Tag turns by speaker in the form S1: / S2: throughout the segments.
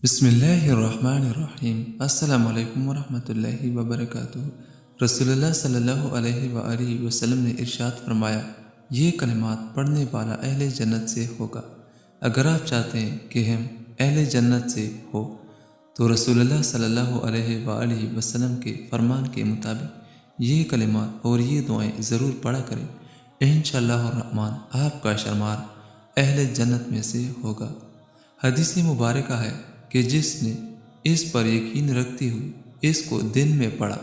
S1: بسم اللہ الرحمن الرحیم۔ السلام علیکم ورحمۃ اللہ وبرکاتہ۔ رسول اللہ صلی اللہ علیہ وآلہ وسلم نے ارشاد فرمایا، یہ کلمات پڑھنے والا اہل جنت سے ہوگا۔ اگر آپ چاہتے ہیں کہ ہم اہل جنت سے ہو تو رسول اللہ صلی اللہ علیہ وآلہ وسلم کے فرمان کے مطابق یہ کلمات اور یہ دعائیں ضرور پڑھا کریں۔ انشاءاللہ الرحمن آپ کا شمار اہل جنت میں سے ہوگا۔ حدیث مبارکہ ہے کہ جس نے اس پر یقین رکھتے ہوئے اس کو دن میں پڑھا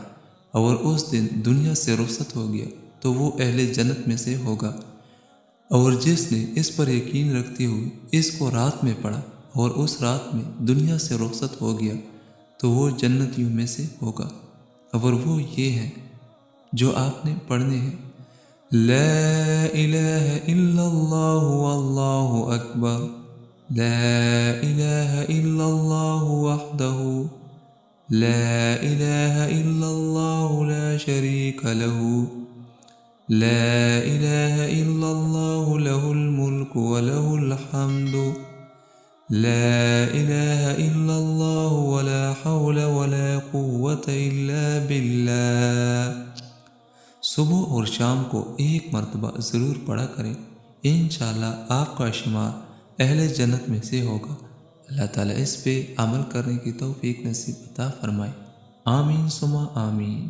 S1: اور اس دن دنیا سے رخصت ہو گیا تو وہ اہل جنت میں سے ہوگا، اور جس نے اس پر یقین رکھتے ہوئے اس کو رات میں پڑھا اور اس رات میں دنیا سے رخصت ہو گیا تو وہ جنتیوں میں سے ہوگا، اور وہ یہ ہیں جو آپ نے پڑھنے ہیں: لا الہ الا اللہ واللہ اکبر، لا الہ الا اللہ وحدہ، لا الہ الا اللہ لا شریک له، لا الہ الا اللہ له الملک وله الحمد، لا الہ الا اللہ ولا حول ولا قوة الا باللہ۔ صبح اور شام کو ایک مرتبہ ضرور پڑھا کریں، انشاءاللہ آپ کا شمار اہل جنت میں سے ہوگا۔ اللہ تعالیٰ اس پہ عمل کرنے کی توفیق نصیب عطا فرمائے۔ آمین ثم آمین۔